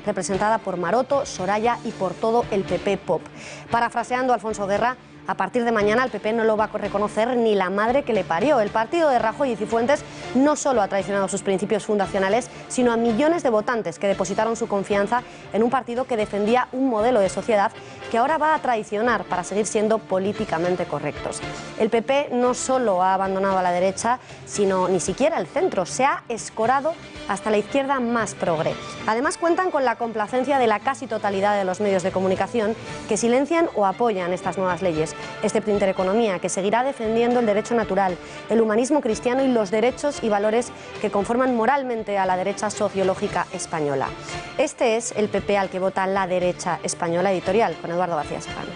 representada por Maroto, Soraya y por todo el PP Pop. Parafraseando a Alfonso Guerra, a partir de mañana el PP no lo va a reconocer ni la madre que le parió. El partido de Rajoy y Cifuentes no solo ha traicionado sus principios fundacionales, sino a millones de votantes que depositaron su confianza en un partido que defendía un modelo de sociedad que ahora va a traicionar para seguir siendo políticamente correctos. El PP no solo ha abandonado a la derecha, sino ni siquiera el centro. Se ha escorado hasta la izquierda más progre. Además cuentan con la complacencia de la casi totalidad de los medios de comunicación que silencian o apoyan estas nuevas leyes, excepto Intereconomía, que seguirá defendiendo el derecho natural, el humanismo cristiano y los derechos y valores que conforman moralmente a la derecha sociológica española. Este es el PP al que vota la derecha española. Editorial con Eduardo García Serrano.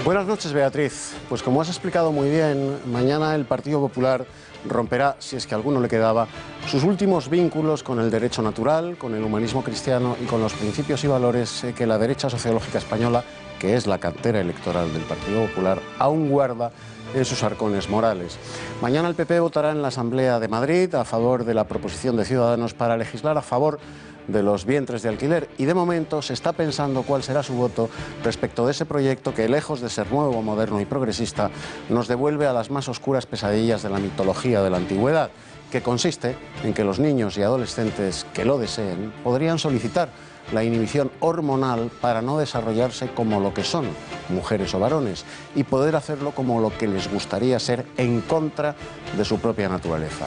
Buenas noches, Beatriz. Pues como has explicado muy bien, mañana el Partido Popular romperá, si es que a alguno le quedaba, sus últimos vínculos con el derecho natural, con el humanismo cristiano y con los principios y valores que la derecha sociológica española, que es la cantera electoral del Partido Popular, aún guarda en sus arcones morales. Mañana el PP votará en la Asamblea de Madrid a favor de la proposición de Ciudadanos para legislar a favor de los vientres de alquiler, y de momento se está pensando cuál será su voto respecto de ese proyecto que, lejos de ser nuevo, moderno y progresista, nos devuelve a las más oscuras pesadillas de la mitología de la antigüedad, que consiste en que los niños y adolescentes que lo deseen podrían solicitar la inhibición hormonal para no desarrollarse como lo que son, mujeres o varones, y poder hacerlo como lo que les gustaría ser, en contra de su propia naturaleza.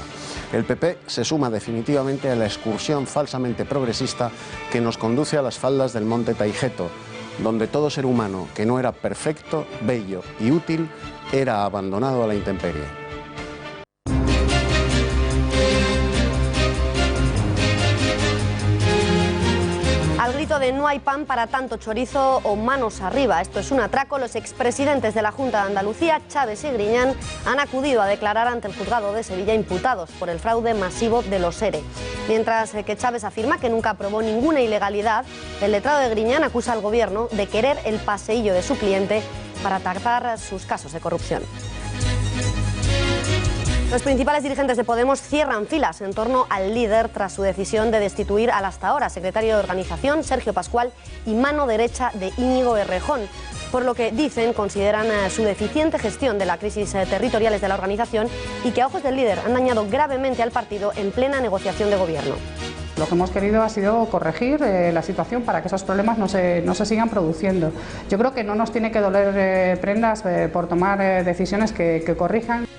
El PP se suma definitivamente a la excursión falsamente progresista que nos conduce a las faldas del monte Taigeto, donde todo ser humano que no era perfecto, bello y útil era abandonado a la intemperie. Al grito de no hay pan para tanto chorizo o manos arriba, esto es un atraco, los expresidentes de la Junta de Andalucía, Chaves y Griñán, han acudido a declarar ante el juzgado de Sevilla imputados por el fraude masivo de los ERE. Mientras que Chaves afirma que nunca aprobó ninguna ilegalidad, el letrado de Griñán acusa al gobierno de querer el paseillo de su cliente para tapar sus casos de corrupción. Los principales dirigentes de Podemos cierran filas en torno al líder tras su decisión de destituir al hasta ahora secretario de Organización, Sergio Pascual, y mano derecha de Íñigo Errejón, por lo que dicen consideran su deficiente gestión de la crisis territoriales de la organización y que a ojos del líder han dañado gravemente al partido en plena negociación de gobierno. Lo que hemos querido ha sido corregir la situación para que esos problemas no se sigan produciendo. Yo creo que no nos tiene que doler prendas por tomar decisiones que corrijan.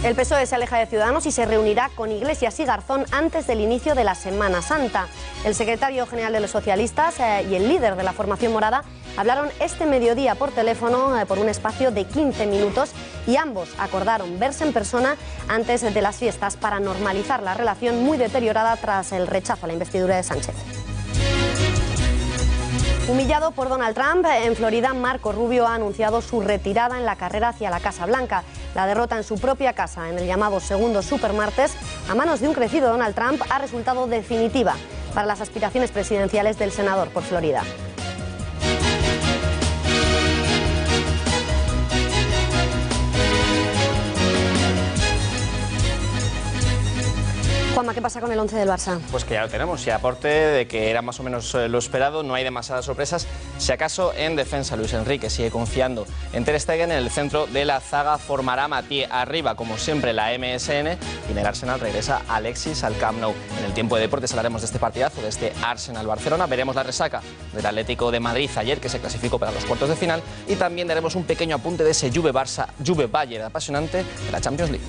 El PSOE se aleja de Ciudadanos y se reunirá con Iglesias y Garzón antes del inicio de la Semana Santa. El secretario general de los socialistas y el líder de la formación morada hablaron este mediodía por teléfono por un espacio de 15 minutos y ambos acordaron verse en persona antes de las fiestas para normalizar la relación muy deteriorada tras el rechazo a la investidura de Sánchez. Humillado por Donald Trump, en Florida, Marco Rubio ha anunciado su retirada en la carrera hacia la Casa Blanca. La derrota en su propia casa, en el llamado segundo supermartes, a manos de un crecido Donald Trump, ha resultado definitiva para las aspiraciones presidenciales del senador por Florida. Juanma, ¿qué pasa con el 11 del Barça? Pues que ya lo tenemos, y aparte de que era más o menos lo esperado, no hay demasiadas sorpresas. Si acaso en defensa, Luis Enrique sigue confiando en Ter Stegen. En el centro de la zaga formará Mathieu. Arriba, como siempre, la MSN, y en el Arsenal regresa Alexis al Camp Nou. En el tiempo de deportes hablaremos de este partidazo, de este Arsenal-Barcelona. Veremos la resaca del Atlético de Madrid ayer, que se clasificó para los cuartos de final, y también daremos un pequeño apunte de ese Juve-Bayern apasionante de la Champions League.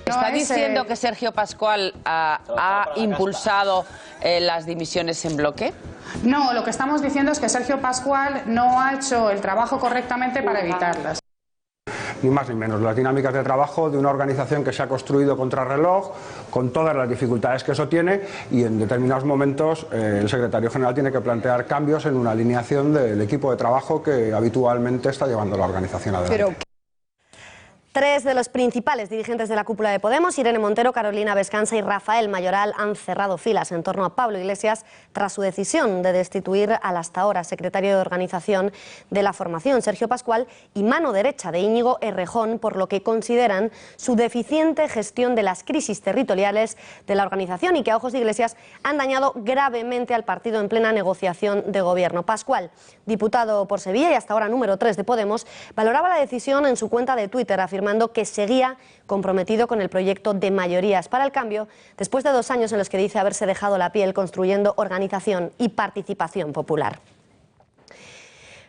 ¿Está diciendo que Sergio Pascual ha impulsado las dimisiones en bloque? No, lo que estamos diciendo es que Sergio Pascual no ha hecho el trabajo correctamente para evitarlas. Ni más ni menos, las dinámicas de trabajo de una organización que se ha construido contrarreloj, con todas las dificultades que eso tiene, y en determinados momentos el secretario general tiene que plantear cambios en una alineación del equipo de trabajo que habitualmente está llevando la organización adelante. Tres de los principales dirigentes de la cúpula de Podemos, Irene Montero, Carolina Vescanza y Rafael Mayoral, han cerrado filas en torno a Pablo Iglesias tras su decisión de destituir al hasta ahora secretario de organización de la formación, Sergio Pascual, y mano derecha de Íñigo Errejón, por lo que consideran su deficiente gestión de las crisis territoriales de la organización y que a ojos de Iglesias han dañado gravemente al partido en plena negociación de gobierno. Pascual, diputado por Sevilla y hasta ahora número 3 de Podemos, valoraba la decisión en su cuenta de Twitter, afirmando que seguía comprometido con el proyecto de mayorías para el cambio, después de 2 años en los que dice haberse dejado la piel construyendo organización y participación popular.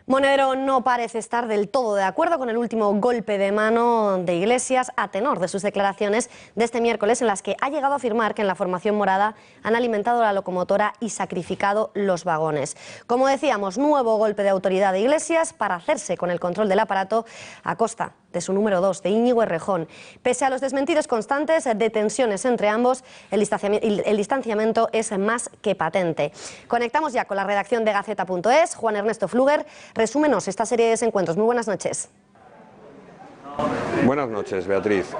Monedero no parece estar del todo de acuerdo con el último golpe de mano de Iglesias, a tenor de sus declaraciones de este miércoles, en las que ha llegado a afirmar que en la formación morada han alimentado la locomotora y sacrificado los vagones. Como decíamos, nuevo golpe de autoridad de Iglesias para hacerse con el control del aparato a costa de su número 2, de Íñigo Errejón. Pese a los desmentidos constantes de tensiones entre ambos, el distanciamiento es más que patente. Conectamos ya con la redacción de Gaceta.es. Juan Ernesto Fluger, resúmenos esta serie de desencuentros. Muy buenas noches. Buenas noches, Beatriz.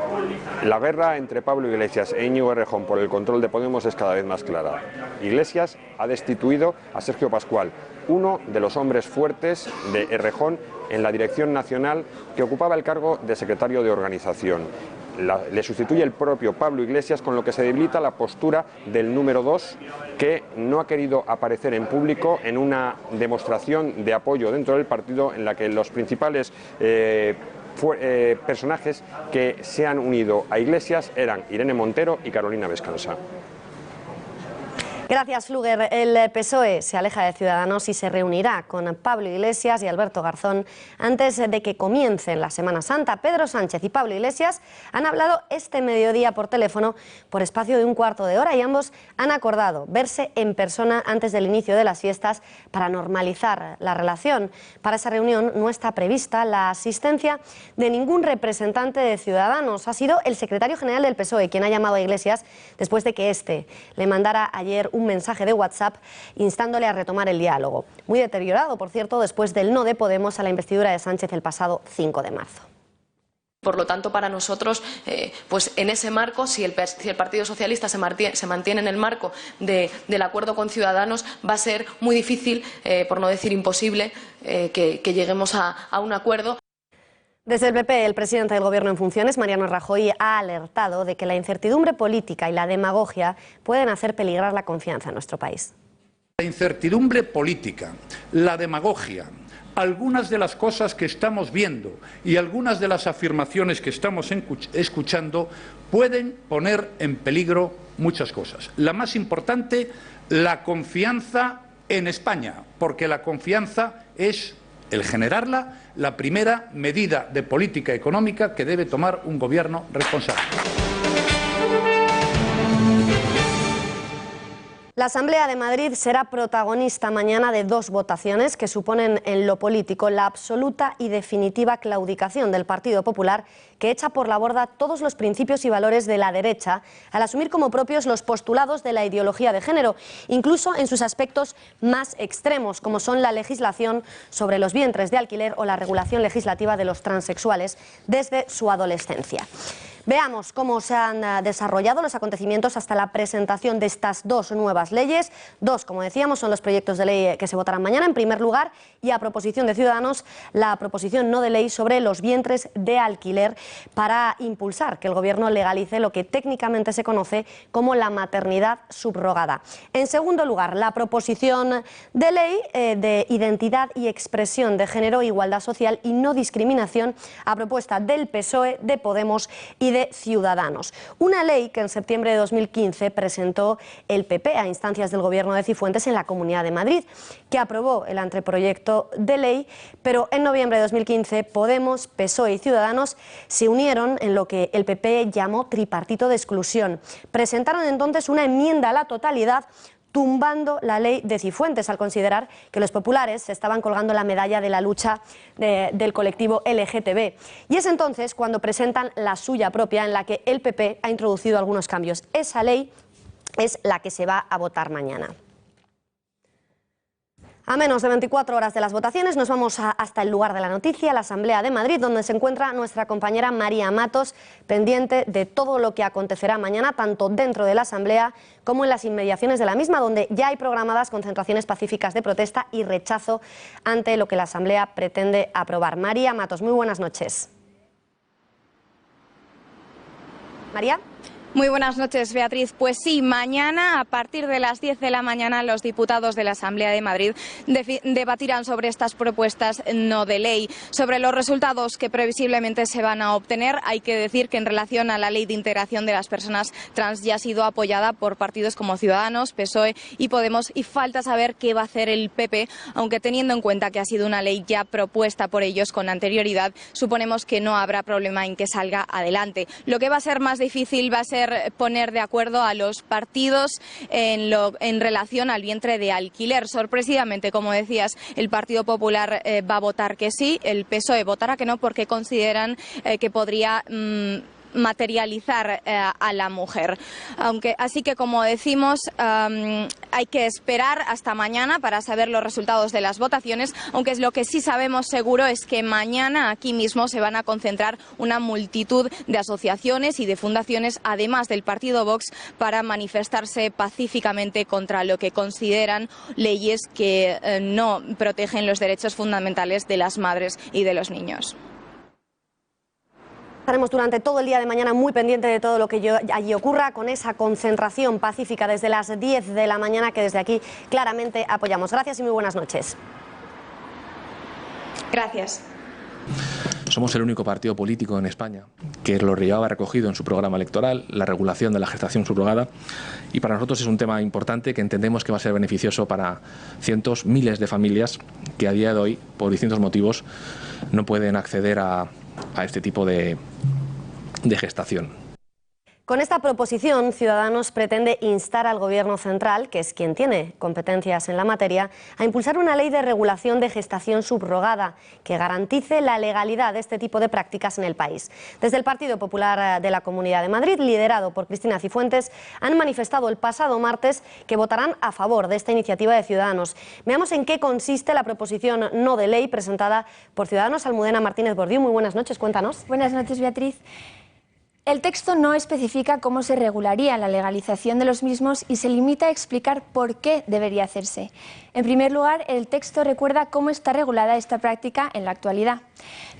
La guerra entre Pablo Iglesias e Íñigo Errejón por el control de Podemos es cada vez más clara. Iglesias ha destituido a Sergio Pascual, uno de los hombres fuertes de Errejón en la dirección nacional, que ocupaba el cargo de secretario de organización. Le sustituye el propio Pablo Iglesias, con lo que se debilita la postura del número 2, que no ha querido aparecer en público en una demostración de apoyo dentro del partido en la que los principales personajes que se han unido a Iglesias eran Irene Montero y Carolina Vescanza. Gracias, Fluger. El PSOE se aleja de Ciudadanos y se reunirá con Pablo Iglesias y Alberto Garzón antes de que comience la Semana Santa. Pedro Sánchez y Pablo Iglesias han hablado este mediodía por teléfono por espacio de un cuarto de hora y ambos han acordado verse en persona antes del inicio de las fiestas para normalizar la relación. Para esa reunión no está prevista la asistencia de ningún representante de Ciudadanos. Ha sido el secretario general del PSOE quien ha llamado a Iglesias después de que éste le mandara ayer un mensaje de WhatsApp instándole a retomar el diálogo. Muy deteriorado, por cierto, después del no de Podemos a la investidura de Sánchez el pasado 5 de marzo. Por lo tanto, para nosotros, pues en ese marco, si el Partido Socialista se mantiene en el marco del acuerdo con Ciudadanos, va a ser muy difícil, por no decir imposible, que lleguemos a un acuerdo. Desde el PP, el presidente del Gobierno en funciones, Mariano Rajoy, ha alertado de que la incertidumbre política y la demagogia pueden hacer peligrar la confianza en nuestro país. La incertidumbre política, la demagogia, algunas de las cosas que estamos viendo y algunas de las afirmaciones que estamos escuchando pueden poner en peligro muchas cosas. La más importante, la confianza en España, porque la confianza es, el generarla, la primera medida de política económica que debe tomar un gobierno responsable. La Asamblea de Madrid será protagonista mañana de 2 votaciones que suponen en lo político la absoluta y definitiva claudicación del Partido Popular, que echa por la borda todos los principios y valores de la derecha al asumir como propios los postulados de la ideología de género, incluso en sus aspectos más extremos, como son la legislación sobre los vientres de alquiler o la regulación legislativa de los transexuales desde su adolescencia. Veamos cómo se han desarrollado los acontecimientos hasta la presentación de estas 2 nuevas leyes. 2, como decíamos, son los proyectos de ley que se votarán mañana. En primer lugar, y a proposición de Ciudadanos, la proposición no de ley sobre los vientres de alquiler para impulsar que el Gobierno legalice lo que técnicamente se conoce como la maternidad subrogada. En segundo lugar, la proposición de ley de identidad y expresión de género, igualdad social y no discriminación a propuesta del PSOE, de Podemos y de Ciudadanos. Una ley que en septiembre de 2015 presentó el PP a instancias del Gobierno de Cifuentes en la Comunidad de Madrid, que aprobó el anteproyecto de ley, pero en noviembre de 2015 Podemos, PSOE y Ciudadanos se unieron en lo que el PP llamó tripartito de exclusión. Presentaron entonces una enmienda a la totalidad tumbando la ley de Cifuentes al considerar que los populares se estaban colgando la medalla de la lucha del colectivo LGTB. Y es entonces cuando presentan la suya propia, en la que el PP ha introducido algunos cambios. Esa ley es la que se va a votar mañana. A menos de 24 horas de las votaciones nos vamos hasta el lugar de la noticia, la Asamblea de Madrid, donde se encuentra nuestra compañera María Matos, pendiente de todo lo que acontecerá mañana, tanto dentro de la Asamblea como en las inmediaciones de la misma, donde ya hay programadas concentraciones pacíficas de protesta y rechazo ante lo que la Asamblea pretende aprobar. María Matos, muy buenas noches. María. Muy buenas noches, Beatriz. Pues sí, mañana a partir de las 10 de la mañana los diputados de la Asamblea de Madrid debatirán sobre estas propuestas no de ley. Sobre los resultados que previsiblemente se van a obtener, hay que decir que en relación a la ley de integración de las personas trans ya ha sido apoyada por partidos como Ciudadanos, PSOE y Podemos, y falta saber qué va a hacer el PP, aunque teniendo en cuenta que ha sido una ley ya propuesta por ellos con anterioridad, suponemos que no habrá problema en que salga adelante. Lo que va a ser más difícil va a ser poner de acuerdo a los partidos en relación al vientre de alquiler. Sorpresivamente, como decías, el Partido Popular va a votar que sí, el PSOE votará que no porque consideran que podría materializar a la mujer. Así que, como decimos, hay que esperar hasta mañana para saber los resultados de las votaciones, aunque es lo que sí sabemos seguro es que mañana aquí mismo se van a concentrar una multitud de asociaciones y de fundaciones, además del partido Vox, para manifestarse pacíficamente contra lo que consideran leyes que no protegen los derechos fundamentales de las madres y de los niños. Estaremos durante todo el día de mañana muy pendiente de todo lo que allí ocurra, con esa concentración pacífica desde las 10 de la mañana que desde aquí claramente apoyamos. Gracias y muy buenas noches. Gracias. Somos el único partido político en España que lo llevaba recogido en su programa electoral, la regulación de la gestación subrogada, y para nosotros es un tema importante que entendemos que va a ser beneficioso para cientos, miles de familias que a día de hoy, por distintos motivos, no pueden acceder a este tipo de gestación. Con esta proposición, Ciudadanos pretende instar al Gobierno central, que es quien tiene competencias en la materia, a impulsar una ley de regulación de gestación subrogada que garantice la legalidad de este tipo de prácticas en el país. Desde el Partido Popular de la Comunidad de Madrid, liderado por Cristina Cifuentes, han manifestado el pasado martes que votarán a favor de esta iniciativa de Ciudadanos. Veamos en qué consiste la proposición no de ley presentada por Ciudadanos. Almudena Martínez Bordiú, muy buenas noches, cuéntanos. Buenas noches, Beatriz. El texto no especifica cómo se regularía la legalización de los mismos y se limita a explicar por qué debería hacerse. En primer lugar, el texto recuerda cómo está regulada esta práctica en la actualidad.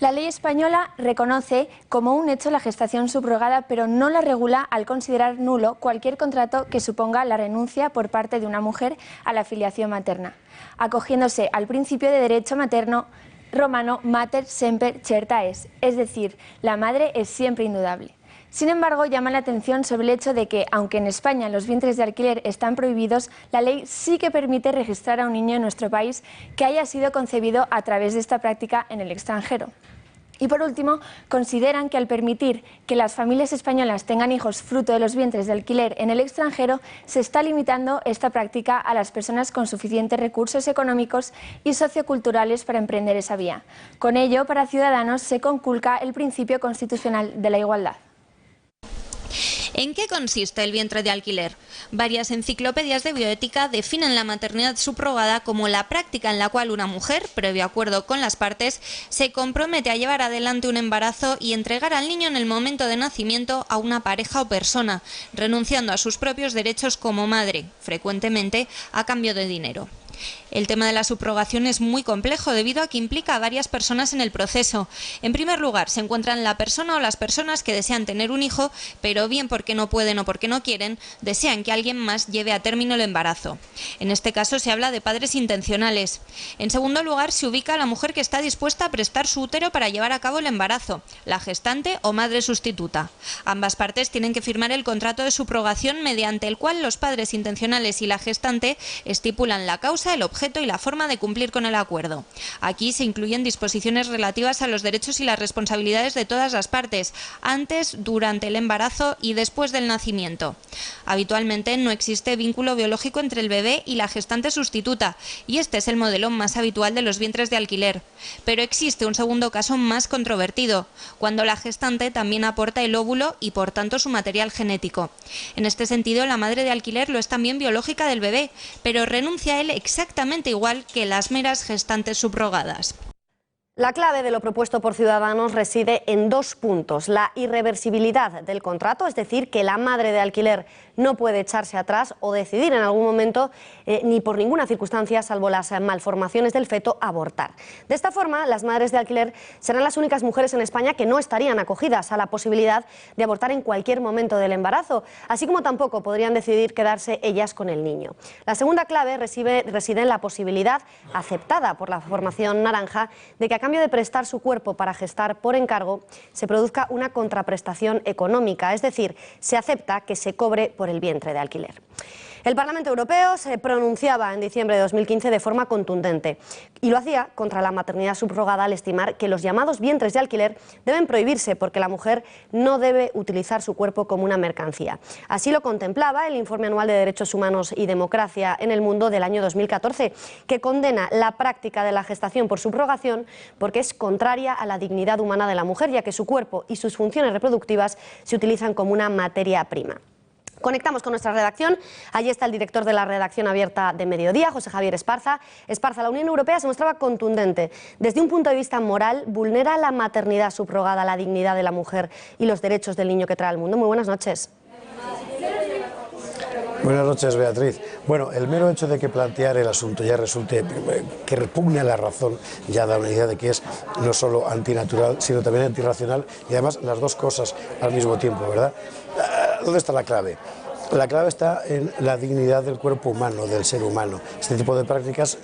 La ley española reconoce como un hecho la gestación subrogada, pero no la regula al considerar nulo cualquier contrato que suponga la renuncia por parte de una mujer a la filiación materna, acogiéndose al principio de derecho materno romano mater semper certa es decir, la madre es siempre indudable. Sin embargo, llama la atención sobre el hecho de que, aunque en España los vientres de alquiler están prohibidos, la ley sí que permite registrar a un niño en nuestro país que haya sido concebido a través de esta práctica en el extranjero. Y por último, consideran que al permitir que las familias españolas tengan hijos fruto de los vientres de alquiler en el extranjero, se está limitando esta práctica a las personas con suficientes recursos económicos y socioculturales para emprender esa vía. Con ello, para Ciudadanos se conculca el principio constitucional de la igualdad. ¿En qué consiste el vientre de alquiler? Varias enciclopedias de bioética definen la maternidad subrogada como la práctica en la cual una mujer, previo acuerdo con las partes, se compromete a llevar adelante un embarazo y entregar al niño en el momento de nacimiento a una pareja o persona, renunciando a sus propios derechos como madre, frecuentemente a cambio de dinero. El tema de la subrogación es muy complejo debido a que implica a varias personas en el proceso. En primer lugar, se encuentran la persona o las personas que desean tener un hijo, pero bien porque no pueden o porque no quieren, desean que alguien más lleve a término el embarazo. En este caso se habla de padres intencionales. En segundo lugar, se ubica a la mujer que está dispuesta a prestar su útero para llevar a cabo el embarazo, la gestante o madre sustituta. Ambas partes tienen que firmar el contrato de subrogación mediante el cual los padres intencionales y la gestante estipulan la causa, el objeto y la forma de cumplir con el acuerdo. Aquí se incluyen disposiciones relativas a los derechos y las responsabilidades de todas las partes, antes, durante el embarazo y después del nacimiento. Habitualmente no existe vínculo biológico entre el bebé y la gestante sustituta, y este es el modelo más habitual de los vientres de alquiler. Pero existe un segundo caso más controvertido, cuando la gestante también aporta el óvulo y por tanto su material genético. En este sentido, la madre de alquiler lo es también biológica del bebé, pero renuncia a él exactamente igual que las meras gestantes subrogadas. La clave de lo propuesto por Ciudadanos reside en 2 puntos. La irreversibilidad del contrato, es decir, que la madre de alquiler no puede echarse atrás o decidir en algún momento, ni por ninguna circunstancia, salvo las malformaciones del feto, abortar. De esta forma, las madres de alquiler serán las únicas mujeres en España que no estarían acogidas a la posibilidad de abortar en cualquier momento del embarazo, así como tampoco podrían decidir quedarse ellas con el niño. La segunda clave reside en la posibilidad, aceptada por la formación naranja, de que a cambio de prestar su cuerpo para gestar por encargo, se produzca una contraprestación económica, es decir, se acepta que se cobre por el vientre de alquiler. El Parlamento Europeo se pronunciaba en diciembre de 2015 de forma contundente y lo hacía contra la maternidad subrogada al estimar que los llamados vientres de alquiler deben prohibirse porque la mujer no debe utilizar su cuerpo como una mercancía. Así lo contemplaba el Informe Anual de Derechos Humanos y Democracia en el Mundo del año 2014, que condena la práctica de la gestación por subrogación porque es contraria a la dignidad humana de la mujer, ya que su cuerpo y sus funciones reproductivas se utilizan como una materia prima. Conectamos con nuestra redacción. Allí está el director de la redacción abierta de Mediodía, José Javier Esparza. Esparza, la Unión Europea se mostraba contundente. Desde un punto de vista moral, ¿vulnera la maternidad subrogada la dignidad de la mujer y los derechos del niño que trae al mundo? Muy buenas noches. Buenas noches, Beatriz. Bueno, el mero hecho de que plantear el asunto ya resulte que repugne a la razón ya da una idea de que es no solo antinatural, sino también antirracional y además las dos cosas al mismo tiempo, ¿verdad? ¿Dónde está la clave? La clave está en la dignidad del cuerpo humano, del ser humano. Este tipo de prácticas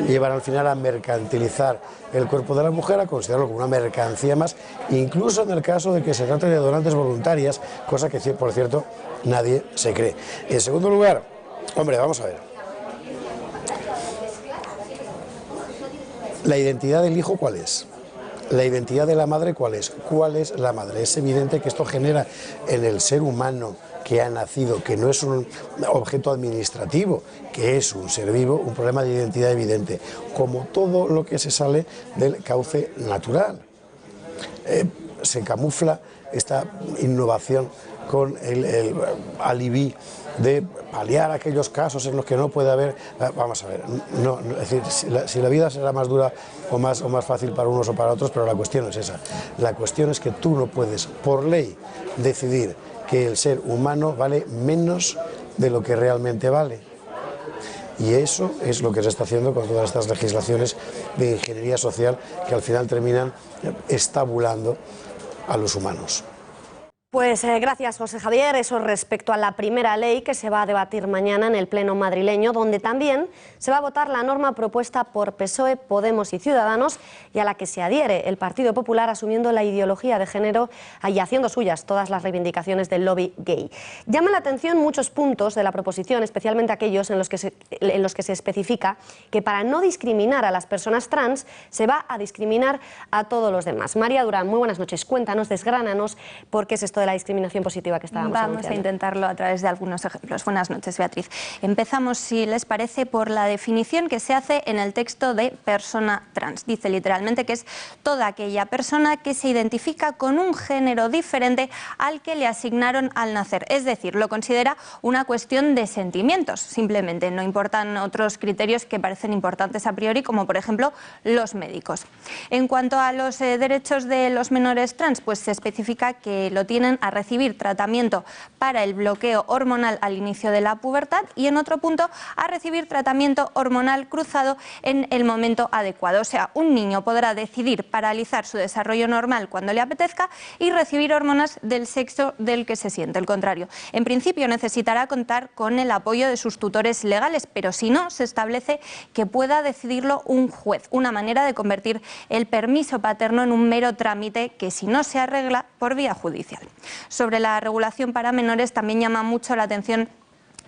llevan al final a mercantilizar el cuerpo de la mujer, a considerarlo como una mercancía más, incluso en el caso de que se trate de donantes voluntarias, cosa que, por cierto, nadie se cree. En segundo lugar, hombre, vamos a ver. ¿La identidad del hijo cuál es? ¿La identidad de la madre cuál es? ¿Cuál es la madre? Es evidente que esto genera en el ser humano que ha nacido, que no es un objeto administrativo, que es un ser vivo, un problema de identidad evidente, como todo lo que se sale del cauce natural. Se camufla esta innovación con el alibi de paliar aquellos casos en los que no puede haber. Vamos a ver, no, es decir, si la vida será más dura o más fácil para unos o para otros, pero la cuestión es esa. La cuestión es que tú no puedes, por ley, decidir que el ser humano vale menos de lo que realmente vale. Y eso es lo que se está haciendo con todas estas legislaciones de ingeniería social que al final terminan estabulando a los humanos. Pues gracias, José Javier. Eso respecto a la primera ley que se va a debatir mañana en el Pleno madrileño, donde también se va a votar la norma propuesta por PSOE, Podemos y Ciudadanos y a la que se adhiere el Partido Popular asumiendo la ideología de género y haciendo suyas todas las reivindicaciones del lobby gay. Llama la atención muchos puntos de la proposición, especialmente aquellos en los que se especifica que para no discriminar a las personas trans se va a discriminar a todos los demás. María Durán, muy buenas noches. Cuéntanos, desgránanos por qué es esto de la discriminación positiva que estábamos Vamos anunciando. a intentarlo a través de algunos ejemplos. Buenas noches, Beatriz. Empezamos, si les parece, por la definición que se hace en el texto de persona trans. Dice literalmente que es toda aquella persona que se identifica con un género diferente al que le asignaron al nacer. Es decir, lo considera una cuestión de sentimientos, simplemente. No importan otros criterios que parecen importantes a priori, como por ejemplo los médicos. En cuanto a los derechos de los menores trans, pues se especifica que lo tienen a recibir tratamiento para el bloqueo hormonal al inicio de la pubertad y en otro punto a recibir tratamiento hormonal cruzado en el momento adecuado. O sea, un niño podrá decidir paralizar su desarrollo normal cuando le apetezca y recibir hormonas del sexo del que se siente, el contrario. En principio necesitará contar con el apoyo de sus tutores legales, pero si no, se establece que pueda decidirlo un juez, una manera de convertir el permiso paterno en un mero trámite que si no se arregla por vía judicial. Sobre la regulación para menores también llama mucho la atención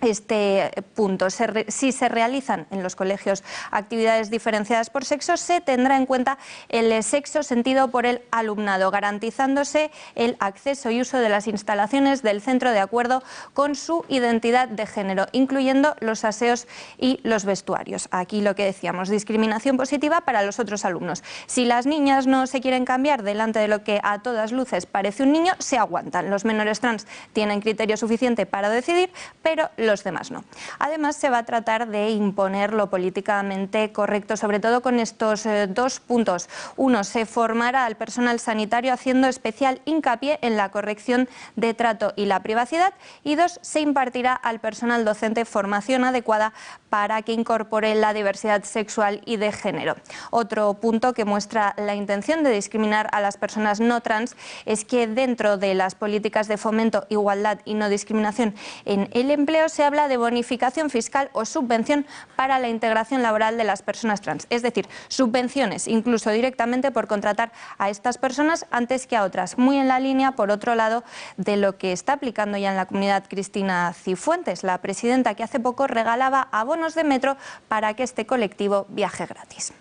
este punto. Si se realizan en los colegios actividades diferenciadas por sexo, se tendrá en cuenta el sexo sentido por el alumnado, garantizándose el acceso y uso de las instalaciones del centro de acuerdo con su identidad de género, incluyendo los aseos y los vestuarios. Aquí lo que decíamos, discriminación positiva para los otros alumnos. Si las niñas no se quieren cambiar delante de lo que a todas luces parece un niño, se aguantan. Los menores trans tienen criterio suficiente para decidir, pero los demás no. Además, se va a tratar de imponer lo políticamente correcto, sobre todo con estos dos puntos. Uno, se formará al personal sanitario haciendo especial hincapié en la corrección de trato y la privacidad. Y dos, se impartirá al personal docente formación adecuada para que incorpore la diversidad sexual y de género. Otro punto que muestra la intención de discriminar a las personas no trans es que dentro de las políticas de fomento, igualdad y no discriminación en el empleo se habla de bonificación fiscal o subvención para la integración laboral de las personas trans. Es decir, subvenciones incluso directamente por contratar a estas personas antes que a otras. Muy en la línea, por otro lado, de lo que está aplicando ya en la comunidad Cristina Cifuentes, la presidenta, que hace poco regalaba abonos de metro para que este colectivo viaje gratis.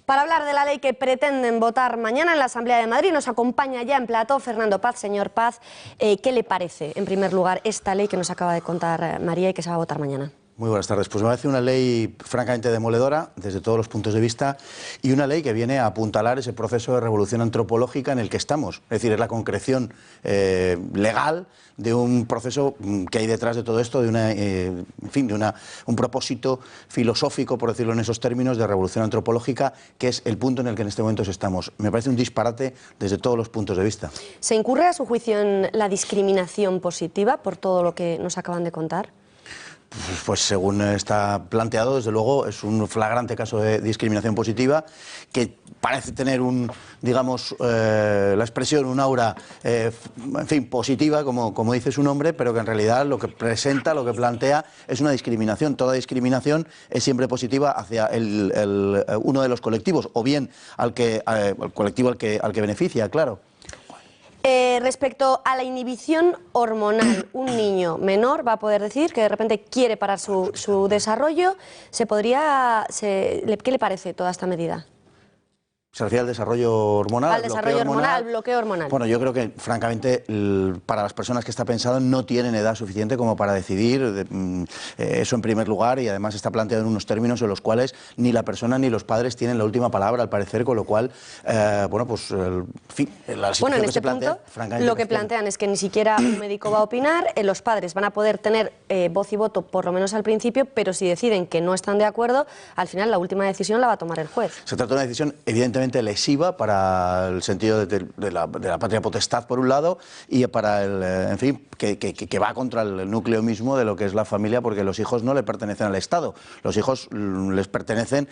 Para hablar de la ley que pretenden votar mañana en la Asamblea de Madrid, nos acompaña ya en plató Fernando Paz. Señor Paz, ¿qué le parece, en primer lugar, esta ley que nos acaba de contar María y que se va a votar mañana? Muy buenas tardes. Pues me parece una ley francamente demoledora desde todos los puntos de vista y una ley que viene a apuntalar ese proceso de revolución antropológica en el que estamos. Es decir, es la concreción legal de un proceso que hay detrás de todo esto, de un propósito filosófico, por decirlo en esos términos, de revolución antropológica, que es el punto en el que en este momento estamos. Me parece un disparate desde todos los puntos de vista. ¿Se incurre, a su juicio, en la discriminación positiva por todo lo que nos acaban de contar? Pues según está planteado, desde luego, es un flagrante caso de discriminación positiva que parece tener la expresión, un aura, positiva, como dice su nombre, pero que en realidad lo que presenta, lo que plantea, es una discriminación. Toda discriminación es siempre positiva hacia uno de los colectivos, o bien al colectivo al que beneficia, claro. Respecto a la inhibición hormonal, un niño menor va a poder decir que de repente quiere parar su desarrollo. ¿Qué le parece toda esta medida? ¿Se refiere al desarrollo hormonal? Al desarrollo hormonal, al bloqueo hormonal. Bueno, yo creo que, francamente, para las personas que está pensado no tienen edad suficiente como para decidir eso en primer lugar, y además está planteado en unos términos en los cuales ni la persona ni los padres tienen la última palabra, al parecer, con lo cual, la situación que se plantea, francamente, lo que plantean es que ni siquiera un médico va a opinar, los padres van a poder tener voz y voto, por lo menos al principio, pero si deciden que no están de acuerdo, al final la última decisión la va a tomar el juez. Se trata de una decisión, evidentemente, lesiva para el sentido de la patria potestad, por un lado, y para que va contra el núcleo mismo de lo que es la familia, porque los hijos no le pertenecen al Estado. Los hijos les pertenecen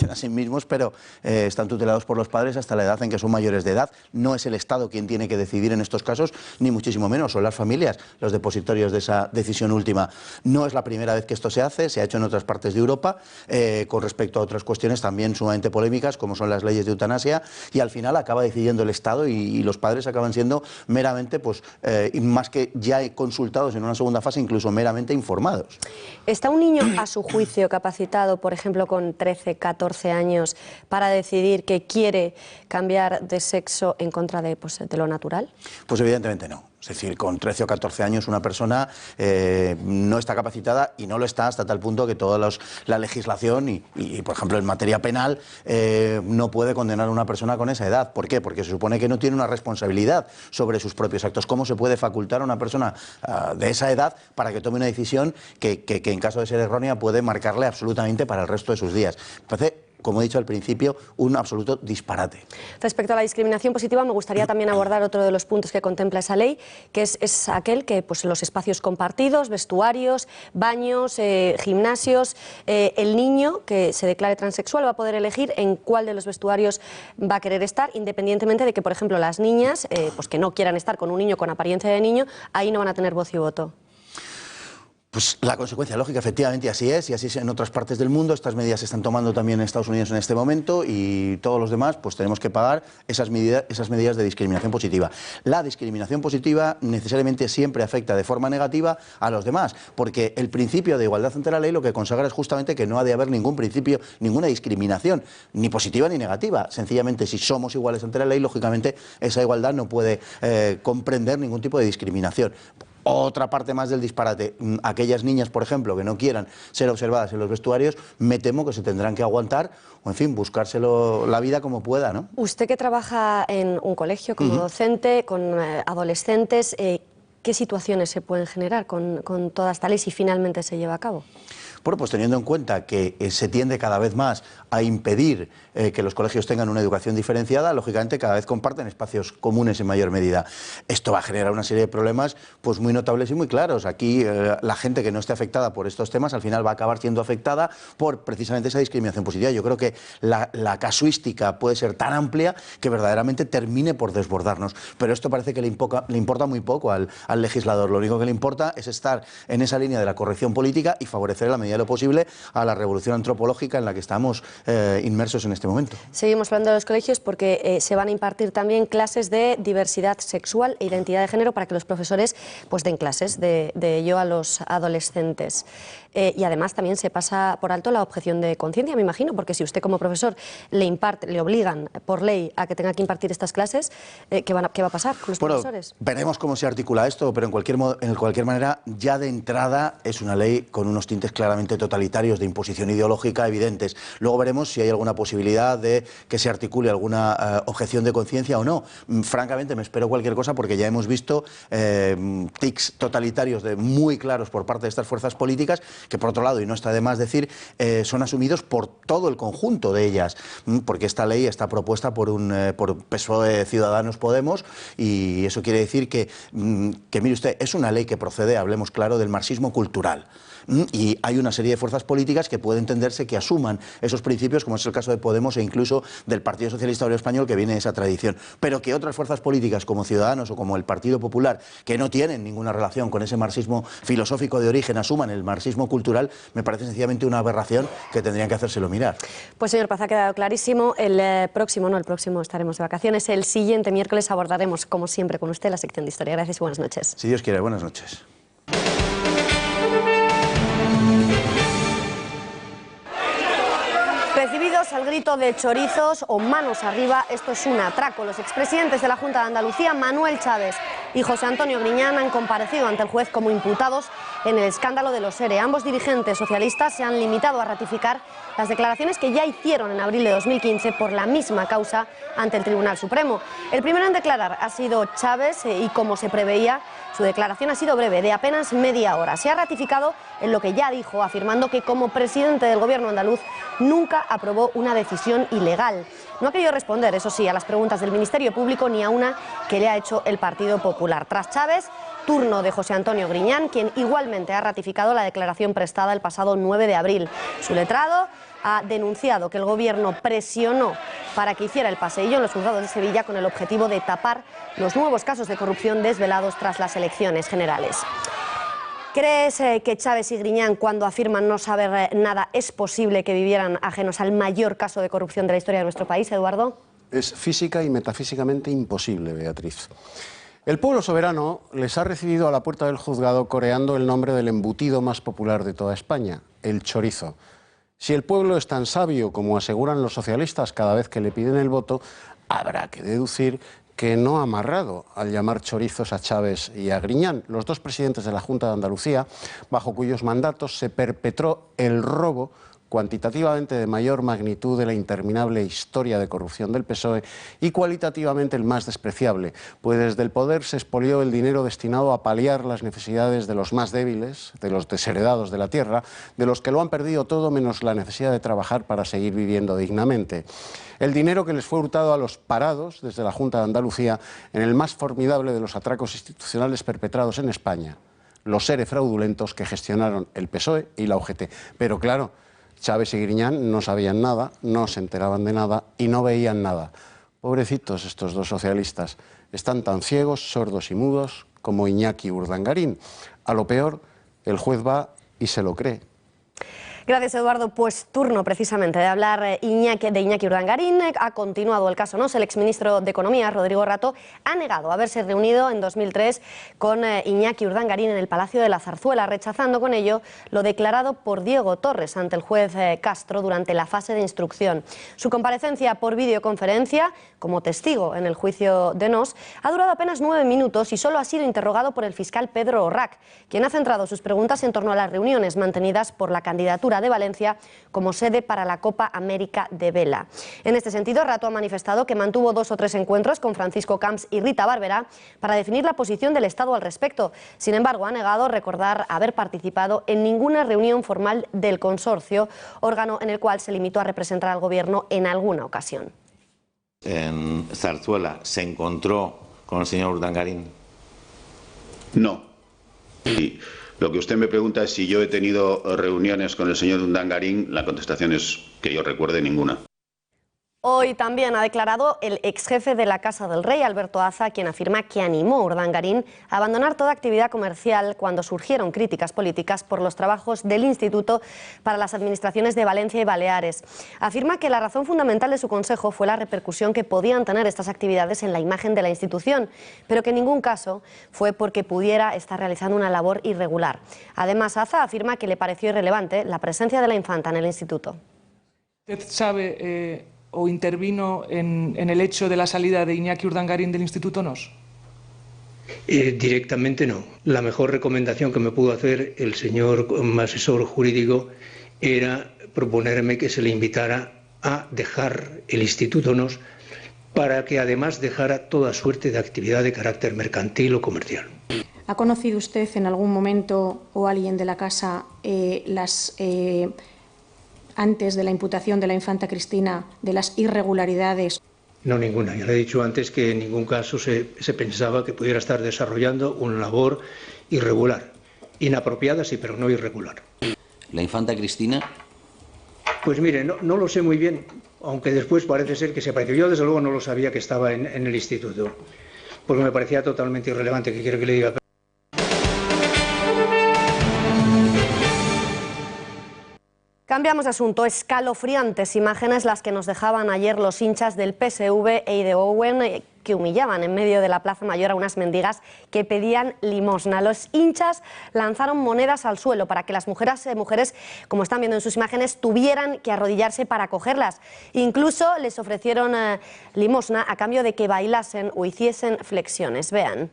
a sí mismos, pero están tutelados por los padres hasta la edad en que son mayores de edad. No es el Estado quien tiene que decidir en estos casos, ni muchísimo menos. Son las familias los depositorios de esa decisión última. No es la primera vez que esto se hace, se ha hecho en otras partes de Europa, con respecto a otras cuestiones también sumamente polémicas, como son las leyes de eutanasia, y al final acaba decidiendo el Estado y los padres acaban siendo meramente, más que ya consultados en una segunda fase, incluso meramente informados. ¿Está un niño, a su juicio, capacitado, por ejemplo, con 13, 14 años, para decidir que quiere cambiar de sexo en contra de lo natural? Pues evidentemente no. Es decir, con 13 o 14 años una persona no está capacitada, y no lo está hasta tal punto que toda la legislación y, por ejemplo, en materia penal, no puede condenar a una persona con esa edad. ¿Por qué? Porque se supone que no tiene una responsabilidad sobre sus propios actos. ¿Cómo se puede facultar a una persona de esa edad para que tome una decisión que en caso de ser errónea puede marcarle absolutamente para el resto de sus días? Parece, como he dicho al principio, un absoluto disparate. Respecto a la discriminación positiva, me gustaría también abordar otro de los puntos que contempla esa ley, que es aquel que los espacios compartidos, vestuarios, baños, gimnasios, el niño que se declare transexual va a poder elegir en cuál de los vestuarios va a querer estar, independientemente de que, por ejemplo, las niñas que no quieran estar con un niño con apariencia de niño, ahí no van a tener voz y voto. Pues la consecuencia lógica, efectivamente, así es, y así es en otras partes del mundo. Estas medidas se están tomando también en Estados Unidos en este momento, y todos los demás pues tenemos que pagar esas medidas de discriminación positiva. La discriminación positiva necesariamente siempre afecta de forma negativa a los demás, porque el principio de igualdad ante la ley lo que consagra es justamente que no ha de haber ninguna discriminación, ni positiva ni negativa. Sencillamente, si somos iguales ante la ley, lógicamente esa igualdad no puede comprender ningún tipo de discriminación. Otra parte más del disparate, aquellas niñas, por ejemplo, que no quieran ser observadas en los vestuarios, me temo que se tendrán que aguantar o, en fin, buscárselo la vida como pueda, ¿no? Usted, que trabaja en un colegio como docente, con adolescentes, ¿qué situaciones se pueden generar con toda esta ley si finalmente se lleva a cabo? Bueno, pues teniendo en cuenta que se tiende cada vez más a impedir que los colegios tengan una educación diferenciada, lógicamente cada vez comparten espacios comunes en mayor medida. Esto va a generar una serie de problemas pues muy notables y muy claros. Aquí la gente que no esté afectada por estos temas al final va a acabar siendo afectada por precisamente esa discriminación positiva. Yo creo que la casuística puede ser tan amplia que verdaderamente termine por desbordarnos. Pero esto parece que le importa muy poco al legislador. Lo único que le importa es estar en esa línea de la corrección política y favorecer en la medida de lo posible a la revolución antropológica en la que estamos inmersos en este momento. Seguimos hablando de los colegios porque se van a impartir también clases de diversidad sexual e identidad de género para que los profesores pues den clases de ello a los adolescentes. Y además también se pasa por alto la objeción de conciencia, me imagino, porque si usted como profesor le obligan por ley a que tenga que impartir estas clases, ¿qué va a pasar con los profesores? Veremos cómo se articula esto, pero en cualquier manera, ya de entrada es una ley con unos tintes claramente totalitarios de imposición ideológica evidentes. Luego veremos si hay alguna posibilidad de que se articule alguna objeción de conciencia o no. Francamente me espero cualquier cosa porque ya hemos visto tics totalitarios muy claros por parte de estas fuerzas políticas que, por otro lado, y no está de más decir, son asumidos por todo el conjunto de ellas, porque esta ley está propuesta por PSOE, Ciudadanos, Podemos, y eso quiere decir que mire usted, es una ley que procede, hablemos claro, del marxismo cultural. Y hay una serie de fuerzas políticas que puede entenderse que asuman esos principios, como es el caso de Podemos e incluso del Partido Socialista Obrero Español, que viene de esa tradición. Pero que otras fuerzas políticas como Ciudadanos o como el Partido Popular, que no tienen ninguna relación con ese marxismo filosófico de origen, asuman el marxismo cultural, me parece sencillamente una aberración que tendrían que hacérselo mirar. Pues señor Paz, ha quedado clarísimo. El próximo estaremos de vacaciones. El siguiente miércoles abordaremos, como siempre, con usted la sección de Historia. Gracias y buenas noches. Si Dios quiere, buenas noches. Recibidos al grito de chorizos o manos arriba, esto es un atraco. Los expresidentes de la Junta de Andalucía, Manuel Chaves y José Antonio Griñán, han comparecido ante el juez como imputados en el escándalo de los ERE. Ambos dirigentes socialistas se han limitado a ratificar las declaraciones que ya hicieron en abril de 2015 por la misma causa ante el Tribunal Supremo. El primero en declarar ha sido Chaves y, como se preveía, su declaración ha sido breve, de apenas media hora. Se ha ratificado en lo que ya dijo, afirmando que como presidente del gobierno andaluz nunca aprobó una decisión ilegal. No ha querido responder, eso sí, a las preguntas del Ministerio Público ni a una que le ha hecho el Partido Popular. Tras Chaves, turno de José Antonio Griñán, quien igualmente ha ratificado la declaración prestada el pasado 9 de abril. Su letrado ha denunciado que el Gobierno presionó para que hiciera el paseillo en los juzgados de Sevilla con el objetivo de tapar los nuevos casos de corrupción desvelados tras las elecciones generales. ¿Crees que Chaves y Griñán, cuando afirman no saber nada, es posible que vivieran ajenos al mayor caso de corrupción de la historia de nuestro país, Eduardo? Es física y metafísicamente imposible, Beatriz. El pueblo soberano les ha recibido a la puerta del juzgado coreando el nombre del embutido más popular de toda España, el chorizo. Si el pueblo es tan sabio como aseguran los socialistas cada vez que le piden el voto, habrá que deducir que no ha amarrado al llamar chorizos a Chaves y a Griñán, los dos presidentes de la Junta de Andalucía, bajo cuyos mandatos se perpetró el robo cuantitativamente de mayor magnitud de la interminable historia de corrupción del PSOE y cualitativamente el más despreciable, pues desde el poder se expolió el dinero destinado a paliar las necesidades de los más débiles, de los desheredados de la tierra, de los que lo han perdido todo menos la necesidad de trabajar para seguir viviendo dignamente. El dinero que les fue hurtado a los parados desde la Junta de Andalucía en el más formidable de los atracos institucionales perpetrados en España, los ERE fraudulentos que gestionaron el PSOE y la UGT. Pero claro, Chaves y Griñán no sabían nada, no se enteraban de nada y no veían nada. Pobrecitos estos dos socialistas, están tan ciegos, sordos y mudos como Iñaki Urdangarín. A lo peor, el juez va y se lo cree. Gracias, Eduardo. Pues turno precisamente de hablar de Iñaki Urdangarín. Ha continuado el caso NOS. El exministro de Economía, Rodrigo Rato, ha negado haberse reunido en 2003 con Iñaki Urdangarín en el Palacio de la Zarzuela, rechazando con ello lo declarado por Diego Torres ante el juez Castro durante la fase de instrucción. Su comparecencia por videoconferencia como testigo en el juicio de NOS ha durado apenas 9 minutos y solo ha sido interrogado por el fiscal Pedro Orrac, quien ha centrado sus preguntas en torno a las reuniones mantenidas por la candidatura candidatura de Valencia como sede para la Copa América de Vela. En este sentido, Rato ha manifestado que mantuvo 2 o 3 encuentros con Francisco Camps y Rita Barberá para definir la posición del Estado al respecto. Sin embargo, ha negado recordar haber participado en ninguna reunión formal del consorcio, órgano en el cual se limitó a representar al Gobierno en alguna ocasión. En Zarzuela se encontró con el señor Urdangarín. No. Y lo que usted me pregunta es si yo he tenido reuniones con el señor Urdangarín. La contestación es que yo recuerde ninguna. Hoy también ha declarado el exjefe de la Casa del Rey, Alberto Aza, quien afirma que animó a Urdangarín a abandonar toda actividad comercial cuando surgieron críticas políticas por los trabajos del Instituto para las Administraciones de Valencia y Baleares. Afirma que la razón fundamental de su consejo fue la repercusión que podían tener estas actividades en la imagen de la institución, pero que en ningún caso fue porque pudiera estar realizando una labor irregular. Además, Aza afirma que le pareció irrelevante la presencia de la infanta en el instituto. ¿Usted sabe o intervino en el hecho de la salida de Iñaki Urdangarín del Instituto NOS? Directamente no. La mejor recomendación que me pudo hacer el señor asesor jurídico era proponerme que se le invitara a dejar el Instituto NOS para que además dejara toda suerte de actividad de carácter mercantil o comercial. ¿Ha conocido usted en algún momento o alguien de la casa antes de la imputación de la infanta Cristina, de las irregularidades? No, ninguna. Ya le he dicho antes que en ningún caso se pensaba que pudiera estar desarrollando una labor irregular. Inapropiada sí, pero no irregular. ¿La infanta Cristina? Pues mire, no lo sé muy bien, aunque después parece ser que se pareció. Yo desde luego no lo sabía que estaba en el instituto, porque me parecía totalmente irrelevante. ¿Qué quiero que le diga? Cambiamos de asunto. Escalofriantes imágenes las que nos dejaban ayer los hinchas del PSV e Eindhoven, que humillaban en medio de la Plaza Mayor a unas mendigas que pedían limosna. Los hinchas lanzaron monedas al suelo para que las mujeres, como están viendo en sus imágenes, tuvieran que arrodillarse para cogerlas. Incluso les ofrecieron limosna a cambio de que bailasen o hiciesen flexiones. Vean.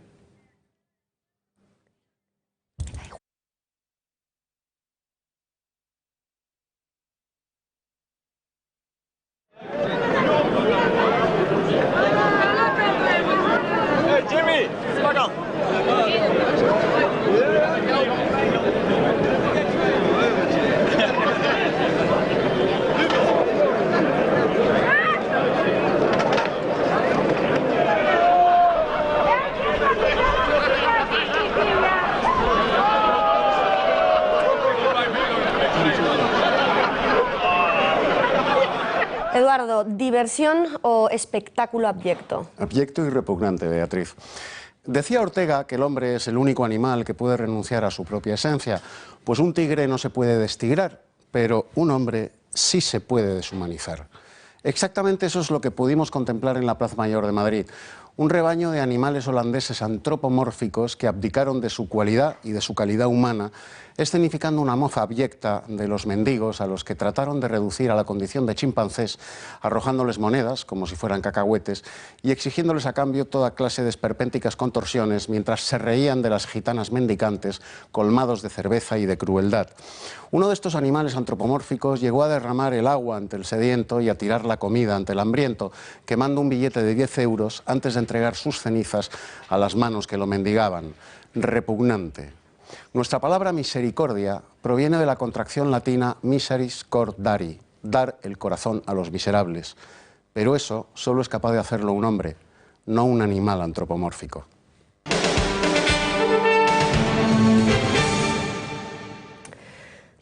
Eduardo, ¿diversión o espectáculo abyecto? Abyecto y repugnante, Beatriz. Decía Ortega que el hombre es el único animal que puede renunciar a su propia esencia, pues un tigre no se puede destigrar, pero un hombre sí se puede deshumanizar. Exactamente eso es lo que pudimos contemplar en la Plaza Mayor de Madrid. Un rebaño de animales holandeses antropomórficos que abdicaron de su cualidad y de su calidad humana, escenificando una mofa abyecta de los mendigos a los que trataron de reducir a la condición de chimpancés, arrojándoles monedas como si fueran cacahuetes y exigiéndoles a cambio toda clase de esperpénticas contorsiones mientras se reían de las gitanas mendicantes colmados de cerveza y de crueldad. Uno de estos animales antropomórficos llegó a derramar el agua ante el sediento y a tirar la comida ante el hambriento, quemando un billete de 10 euros antes de entregar sus cenizas a las manos que lo mendigaban. Repugnante. Nuestra palabra misericordia proviene de la contracción latina miseris cor dari, dar el corazón a los miserables. Pero eso solo es capaz de hacerlo un hombre, no un animal antropomórfico.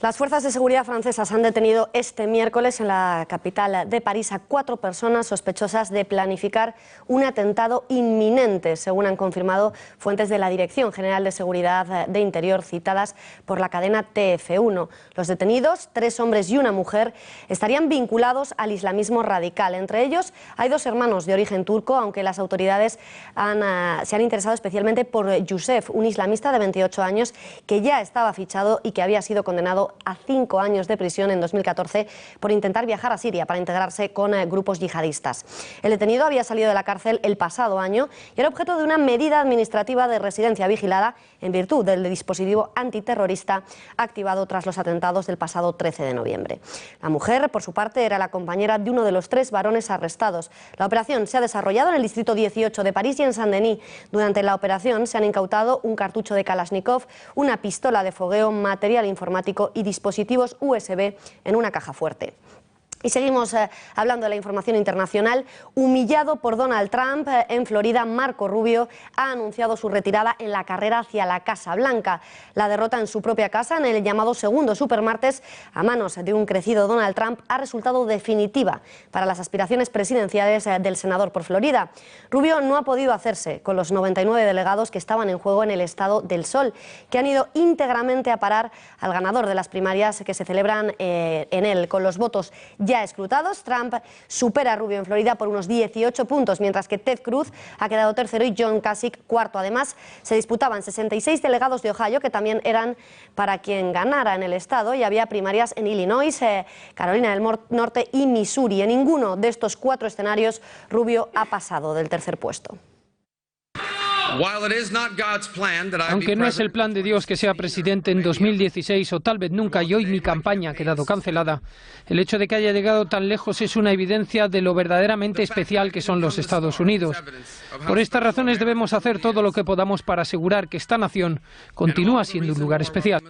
Las fuerzas de seguridad francesas han detenido este miércoles en la capital de París a 4 personas sospechosas de planificar un atentado inminente, según han confirmado fuentes de la Dirección General de Seguridad de Interior citadas por la cadena TF1. Los detenidos, 3 hombres y una mujer, estarían vinculados al islamismo radical. Entre ellos hay 2 hermanos de origen turco, aunque las autoridades se han interesado especialmente por Youssef, un islamista de 28 años que ya estaba fichado y que había sido condenado condenado a 5 años de prisión en 2014 por intentar viajar a Siria para integrarse con grupos yihadistas. El detenido había salido de la cárcel el pasado año y era objeto de una medida administrativa de residencia vigilada en virtud del dispositivo antiterrorista activado tras los atentados del pasado 13 de noviembre. La mujer, por su parte, era la compañera de uno de los 3 varones arrestados. La operación se ha desarrollado en el distrito 18 de París y en Saint-Denis. Durante la operación se han incautado un cartucho de Kalashnikov, una pistola de fogueo, material informático y dispositivos USB en una caja fuerte. Y seguimos hablando de la información internacional. Humillado por Donald Trump, en Florida, Marco Rubio ha anunciado su retirada en la carrera hacia la Casa Blanca. La derrota en su propia casa, en el llamado segundo supermartes, a manos de un crecido Donald Trump, ha resultado definitiva para las aspiraciones presidenciales del senador por Florida. Rubio no ha podido hacerse con los 99 delegados que estaban en juego en el estado del Sol, que han ido íntegramente a parar al ganador de las primarias que se celebran en él. Con los votos ya escrutados, Trump supera a Rubio en Florida por unos 18 puntos, mientras que Ted Cruz ha quedado tercero y John Kasich cuarto. Además, se disputaban 66 delegados de Ohio, que también eran para quien ganara en el estado, y había primarias en Illinois, Carolina del Norte y Missouri. En ninguno de estos 4 escenarios Rubio ha pasado del tercer puesto. Aunque no es el plan de Dios que sea presidente en 2016 o tal vez nunca, y hoy mi campaña ha quedado cancelada, el hecho de que haya llegado tan lejos es una evidencia de lo verdaderamente especial que son los Estados Unidos. Por estas razones debemos hacer todo lo que podamos para asegurar que esta nación continúa siendo un lugar especial.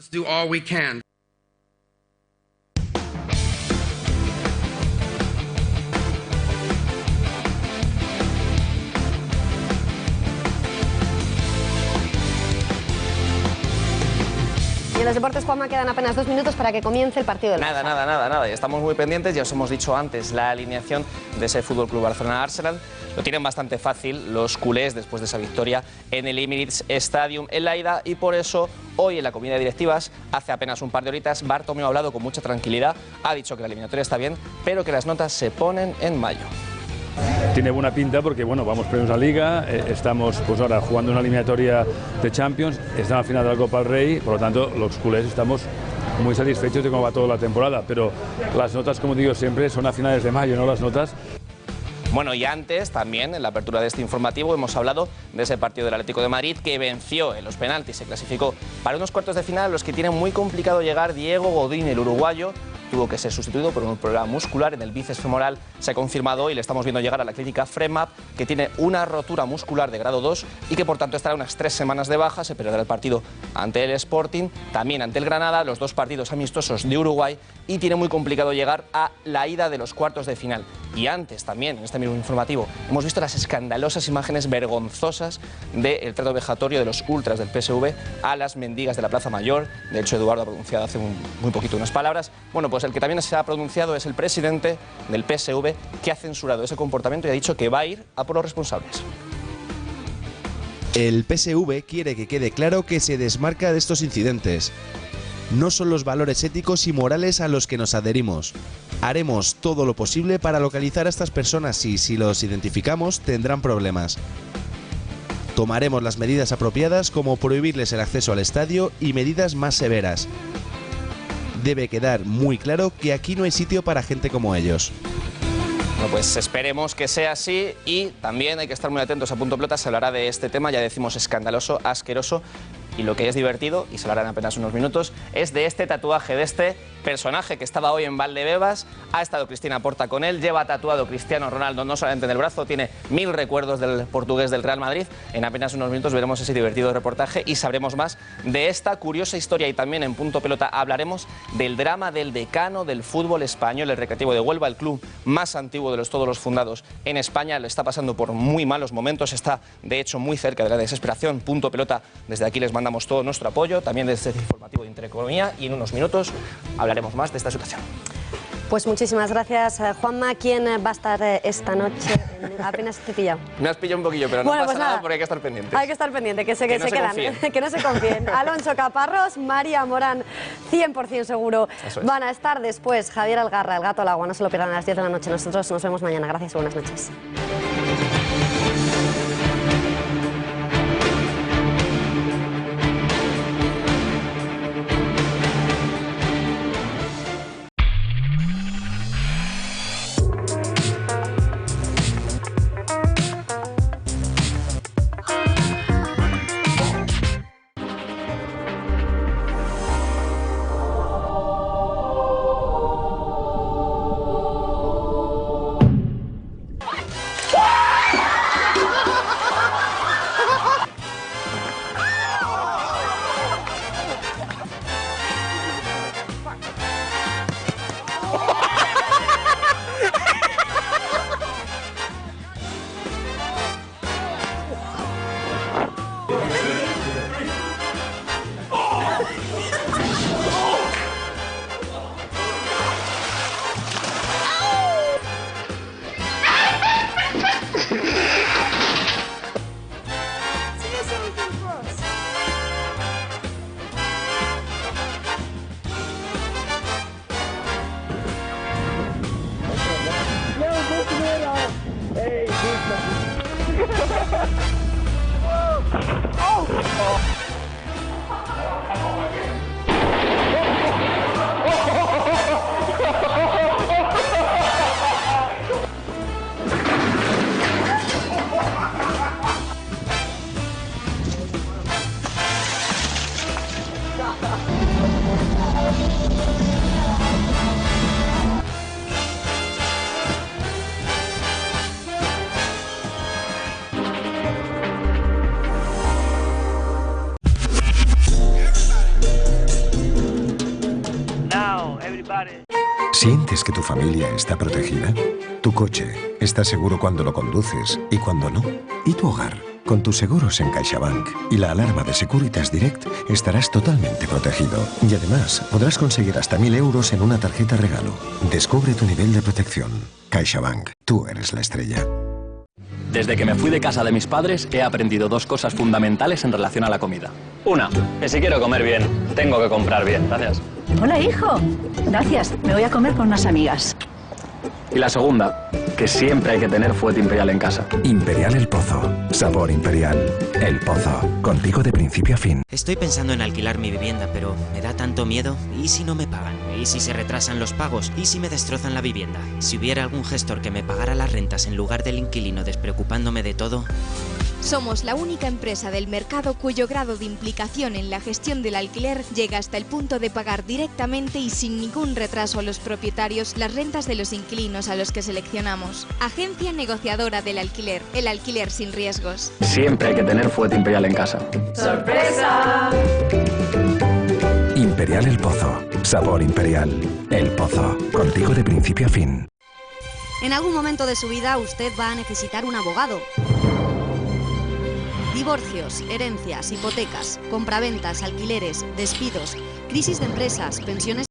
Y en los deportes, Juanma, quedan apenas 2 minutos para que comience el partido del Barça. Nada. Y estamos muy pendientes, ya os hemos dicho antes, la alineación de ese FC Barcelona-Arsenal. Lo tienen bastante fácil los culés después de esa victoria en el Emirates Stadium en la ida, y por eso hoy en la comida de directivas, hace apenas un par de horitas, Bartomeu ha hablado con mucha tranquilidad, ha dicho que la eliminatoria está bien, pero que las notas se ponen en mayo. Tiene buena pinta porque, bueno, vamos premios a Liga, estamos pues ahora jugando una eliminatoria de Champions, estamos al final de la Copa del Rey, por lo tanto los culés estamos muy satisfechos de cómo va toda la temporada, pero las notas, como digo siempre, son a finales de mayo, ¿no? Las notas. Bueno, y antes también, en la apertura de este informativo, hemos hablado de ese partido del Atlético de Madrid que venció en los penaltis, se clasificó para unos cuartos de final a los que tiene muy complicado llegar. Diego Godín, el uruguayo, tuvo que ser sustituido por un problema muscular en el bíceps femoral. Se ha confirmado y le estamos viendo llegar a la clínica Fremap, que tiene una rotura muscular de grado 2 y que por tanto estará unas 3 semanas de baja. Se perderá el partido ante el Sporting, también ante el Granada, los 2 partidos amistosos de Uruguay, y tiene muy complicado llegar a la ida de los cuartos de final. Y antes también, en este mismo informativo, hemos visto las escandalosas imágenes vergonzosas del trato vejatorio de los ultras del PSV a las mendigas de la Plaza Mayor. De hecho, Eduardo ha pronunciado hace muy poquito unas palabras. Bueno, pues el que también se ha pronunciado es el presidente del PSV, que ha censurado ese comportamiento y ha dicho que va a ir a por los responsables. El PSV quiere que quede claro que se desmarca de estos incidentes. No son los valores éticos y morales a los que nos adherimos. Haremos todo lo posible para localizar a estas personas y, si los identificamos, tendrán problemas. Tomaremos las medidas apropiadas, como prohibirles el acceso al estadio y medidas más severas. Debe quedar muy claro que aquí no hay sitio para gente como ellos. Bueno, pues esperemos que sea así, y también hay que estar muy atentos a Punto Pelota. Se hablará de este tema, ya decimos escandaloso, asqueroso, y lo que es divertido, y se hablará en apenas unos minutos, es de este tatuaje, de este personaje que estaba hoy en Valdebebas. Ha estado Cristina Porta con él, lleva tatuado Cristiano Ronaldo no solamente en el brazo, tiene 1000 recuerdos del portugués del Real Madrid. En apenas unos minutos veremos ese divertido reportaje y sabremos más de esta curiosa historia, y también en Punto Pelota hablaremos del drama del decano del fútbol español, el Recreativo de Huelva, el club más antiguo de todos los fundados en España. Lo está pasando por muy malos momentos, está de hecho muy cerca de la desesperación. Punto Pelota, desde aquí les mandamos todo nuestro apoyo, también desde este informativo de Intereconomía, y en unos minutos hablaremos más de esta situación. Pues muchísimas gracias, Juanma. ¿Quién va a estar esta noche? Apenas te he pillado. Me has pillado un poquillo, pero no pasa nada porque hay que estar pendientes. Hay que estar pendiente, que se quedan, confíen. que no se confíen. Alonso Caparrós, María Morán, 100% seguro. Van a estar después. Javier Algarra, el gato al agua. No se lo pierdan a las 10 de la noche. Nosotros nos vemos mañana. Gracias y buenas noches. ¿Sientes que tu familia está protegida? Tu coche está seguro cuando lo conduces y cuando no. ¿Y tu hogar? Con tus seguros en CaixaBank y la alarma de Securitas Direct estarás totalmente protegido. Y además podrás conseguir hasta 1.000 euros en una tarjeta regalo. Descubre tu nivel de protección. CaixaBank, tú eres la estrella. Desde que me fui de casa de mis padres he aprendido dos cosas fundamentales en relación a la comida. Una, que si quiero comer bien, tengo que comprar bien. Gracias. Hola, hijo. Gracias. Me voy a comer con unas amigas. Y la segunda, que siempre hay que tener fuete imperial en casa. Imperial El Pozo. Sabor imperial. El Pozo. Contigo de principio a fin. Estoy pensando en alquilar mi vivienda, pero me da tanto miedo. ¿Y si no me pagan? ¿Y si se retrasan los pagos? ¿Y si me destrozan la vivienda? Si hubiera algún gestor que me pagara las rentas en lugar del inquilino despreocupándome de todo... Somos la única empresa del mercado cuyo grado de implicación en la gestión del alquiler llega hasta el punto de pagar directamente y sin ningún retraso a los propietarios las rentas de los inquilinos a los que seleccionamos. Agencia negociadora del alquiler, el alquiler sin riesgos. Siempre hay que tener fuete imperial en casa. ¡Sorpresa! Imperial El Pozo. Sabor imperial. El Pozo. Contigo de principio a fin. En algún momento de su vida usted va a necesitar un abogado. Divorcios, herencias, hipotecas, compraventas, alquileres, despidos, crisis de empresas, pensiones...